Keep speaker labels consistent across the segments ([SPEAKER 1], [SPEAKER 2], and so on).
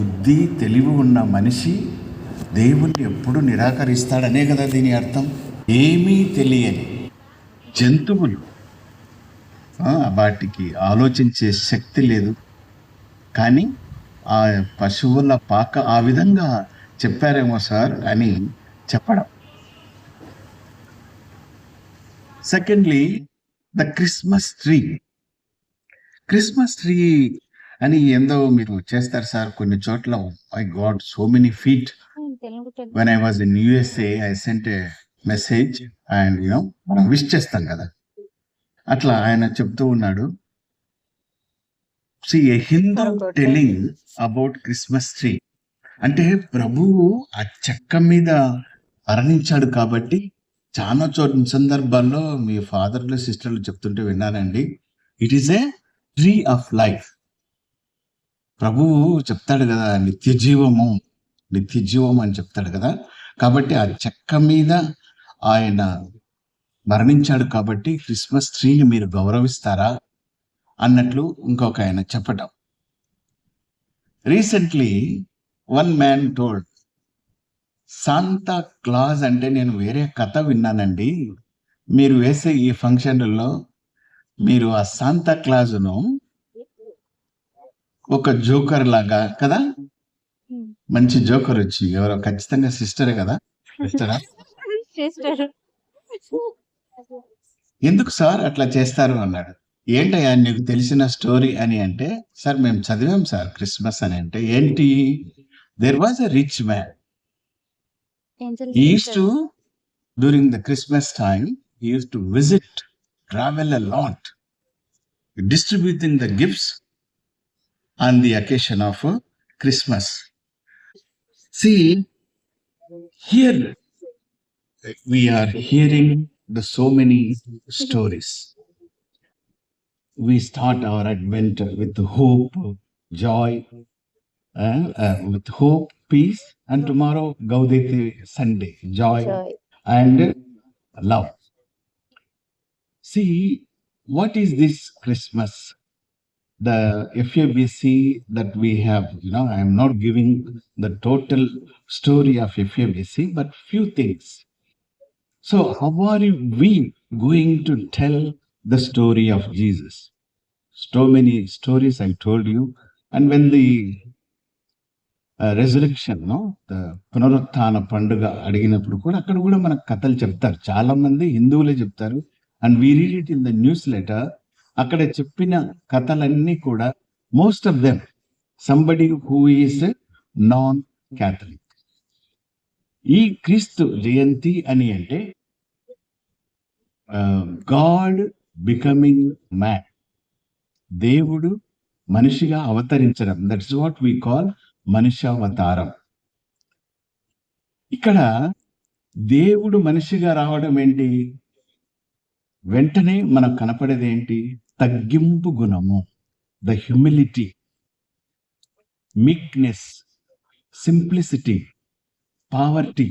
[SPEAKER 1] బుద్ధి తెలివి ఉన్న మనిషి దేవుణ్ణి ఎప్పుడు నిరాకరిస్తాడనే కదా దీని అర్థం. ఏమీ తెలియని జంతువులు, వాటికి ఆలోచించే శక్తి లేదు, కానీ ఆ పశువుల పాక ఆ విధంగా చెప్పారేమో సార్ అని చెప్పడం. Secondly, the Christmas tree. Christmas tree అని ఏందో మీరు చేస్తారు సార్ కొన్ని చోట్ల. I got so many feet. When I was in USA, I sent a message and మనం విష్ చేస్తాం కదా, అట్లా ఆయన చెప్తూ ఉన్నాడు. See a Hindu telling about Christmas tree అంటే ప్రభువు ఆ చెక్క మీద మరణించాడు కాబట్టి చాలా సందర్భాల్లో మీ ఫాదర్లు సిస్టర్లు చెప్తుంటే విన్నానండి. It is a tree of life. ప్రభువు చెప్తాడు కదా నిత్య జీవం అని చెప్తాడు కదా. కాబట్టి ఆ చెక్క మీద ఆయన మరణించాడు కాబట్టి క్రిస్మస్ ట్రీని మీరు గౌరవిస్తారా అన్నట్లు ఇంకొక ఆయన చెప్పటం. Recently one man told, Santa Claus అంటే నేను వేరే కథ విన్నానండి, మీరు వేసే ఈ ఫంక్షన్లలో మీరు ఆ శాంతా క్లాజ్ను ఒక జోకర్ లాగా కదా, మంచి జోకర్ వచ్చి ఎవరో ఖచ్చితంగా సిస్టరే కదా, సిస్టరా? ఎందుకు సార్ అట్లా చేస్తారు అన్నాడు. ఏంటయ్యా నీకు తెలిసిన స్టోరీ అని అంటే, సార్ మేము చదివాం సార్ క్రిస్మస్ అని. అంటే ఏంటి? There was a rich man. He used to, during the Christmas time, he used to visit, travel a lot, distributing the gifts on the occasion of Christmas. See, here we are hearing so many stories. We start our Advent with hope, joy, with hope, peace, and tomorrow Gaudete Sunday, joy and love. See, what is this Christmas? The FABC that we have, I am not giving the total story of FABC, but few things. So how are we going to tell the story of Jesus? So many stories I told you. And when the resurrection, the పునరుత్థాన పండుగ అడిగినప్పుడు కూడా అక్కడ కూడా మనకు కథలు చెప్తారు. చాలా మంది హిందువులే చెప్తారు. And we read it in the news letter. అక్కడ చెప్పిన కథలన్నీ కూడా most of them somebody who is non Catholic. ఈ క్రీస్తు జయంతి అని అంటే గాడ్ బికమింగ్ మ్యాన్, దేవుడు మనిషిగా అవతరించడం. దట్స్ వాట్ వీ కాల్ మనుష్యావతారం. ఇక్కడ దేవుడు మనిషిగా రావడం ఏంటి? వెంటనే మనకు కనపడేది ఏంటి? తగ్గింపు గుణము, the humility, meekness, simplicity, poverty.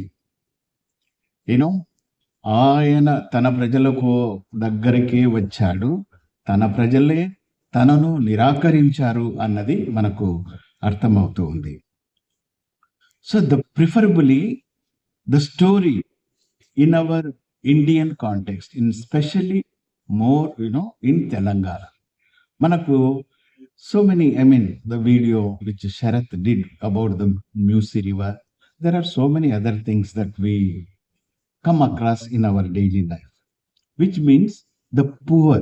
[SPEAKER 1] ఆయన తన ప్రజలకు దగ్గరికి వచ్చాడు, తన ప్రజలే తనను నిరాకరించారు అన్నది మనకు అర్థమవుతూ ఉంది. So preferably the story in our Indian context, in specially more in Telangana. మనకు so many, the video which Sharath did about the Musi River, there are so many other things that we come across in our daily life, which means the poor.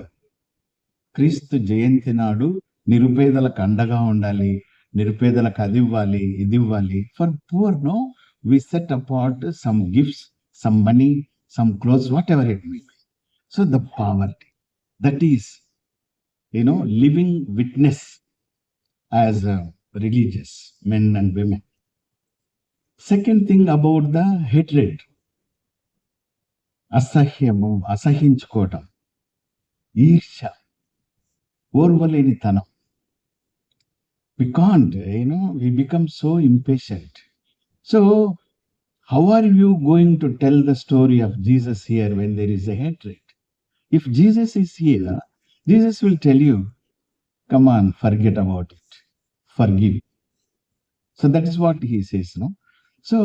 [SPEAKER 1] క్రీస్తు జయంతి నాడు నిరుపేదలకు అండగా ఉండాలి, నిరుపేదలకు అది ఇవ్వాలి, ఇది ఇవ్వాలి. For poor we set apart some gifts, some money, some clothes, whatever it may be. So the poverty, that is living witness as religious men and women. Second thing about the hatred, అసహ్యము, అసహించుకోవటం, ఈర్ష్య, ఓర్వలేనితనం. We can't, we become so impatient. So how are you going to tell the story of Jesus here when there is a hatred? If Jesus is here, Jesus will tell you, come on, forget about it, forgive. So that is what he says, no? So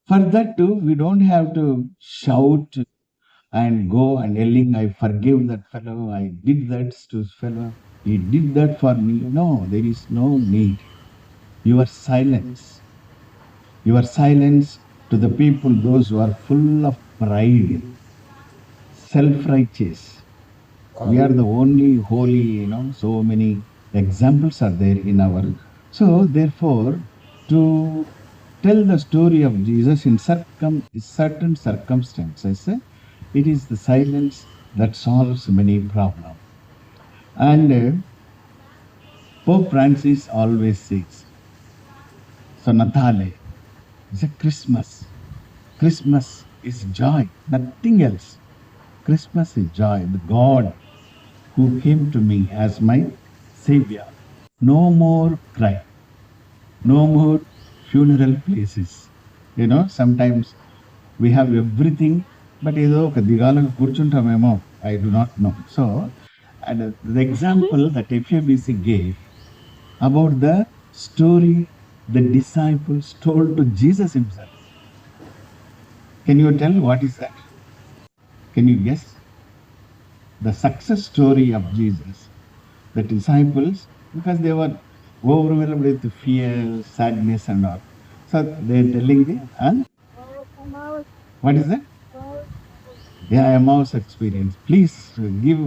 [SPEAKER 1] for that too, we don't have to shout and go and yelling, I forgive that fellow, I did that to fellow, he did that for me. No, there is no need. Your silence, your silence to the people, those who are full of pride, self righteous. We are the only holy, so many examples are there in our. So, therefore, to tell the story of Jesus in certain circumstances, it is the silence that solves many problems. And Pope Francis always says, so Natale is a Christmas. Christmas is joy, nothing else. Christmas is joy, the God who came to me as my Savior. No more cry, no more funeral places. Sometimes we have everything, but ఏదో ఒక దిగాలకు కూర్చుంటామేమో, I do not know. So, and the example that FABC gave about the story the disciples told to Jesus himself. Can you tell what is that? Can you guess? The success story of Jesus. The disciples, because they were overwhelmed with fear, sadness, and all. So they're telling the, what is that? Yeah, Emmaus experience. Please give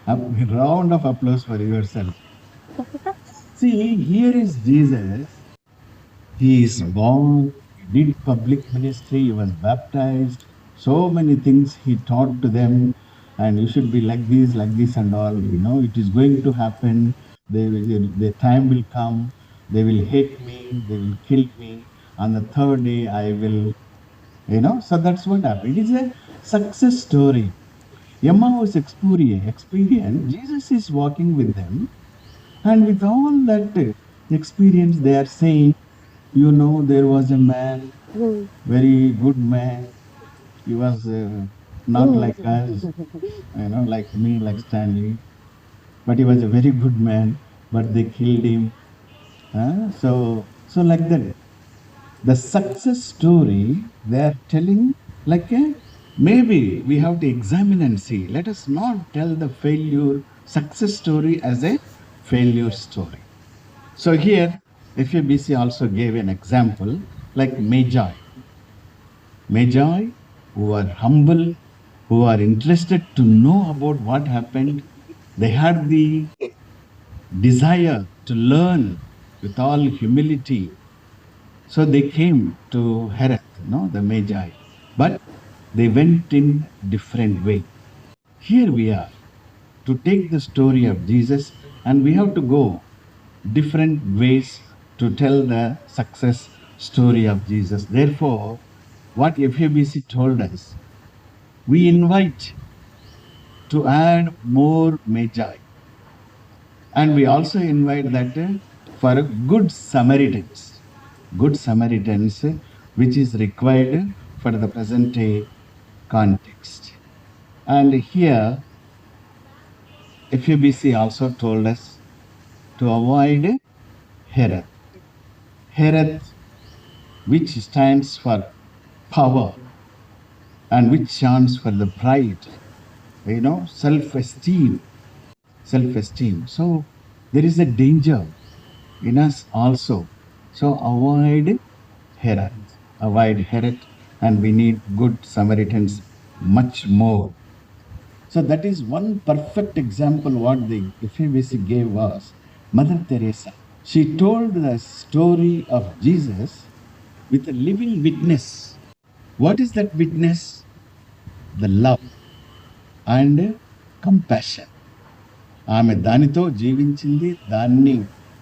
[SPEAKER 1] a round of applause for yourself. See, here is Jesus. He is born, he did public ministry, he was baptized, so many things he taught to them, and you should be like this, and all. It is going to happen. The time will come, they will hate me, they will kill me. On the third day, I will, so that's what happened. It is a success story. Emmaus experience, Jesus is walking with them, and with all that experience, they are saying, there was a man, very good man. He was not like us, like me, like Stanley, but he was a very good man. But they killed him. So like that. The success story they are telling, like maybe we have to examine and see. Let us not tell the failure success story as a failure story. So here, FABC also gave an example like Magi. Magi who are humble, who are interested to know about what happened. They had the desire to learn with all humility. So they came to Herod, the Magi, but they went in different way. Here we are to take the story of Jesus, and we have to go different ways to tell the success story of Jesus. Therefore, what FABC told us, we invite to add more Magi. And we also invite that for good Samaritans, which is required for the present day context. And here, FABC also told us to avoid Herod. Herod, which stands for power and which stands for the pride, self-esteem. So there is a danger in us also. So avoid Herod, and we need good Samaritans much more. So that is one perfect example what the FABC gave us. Mother Teresa. She told the story of Jesus with a living witness. What is that witness? The love and compassion. ఆమె దానితో జీవించింది, దాన్ని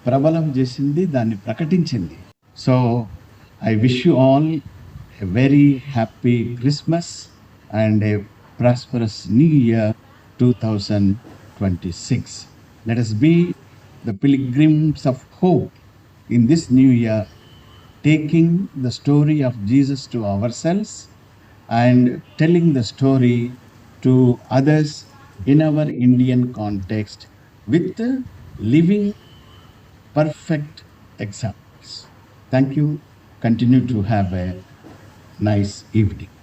[SPEAKER 1] ప్రబలం చేసింది, దాన్ని ప్రకటించింది. So I wish you all a very happy Christmas and a prosperous new year 2026. Let us be the pilgrims of hope in this new year, taking the story of Jesus to ourselves and telling the story to others in our Indian context with living perfect examples. Thank you. Continue to have a nice evening.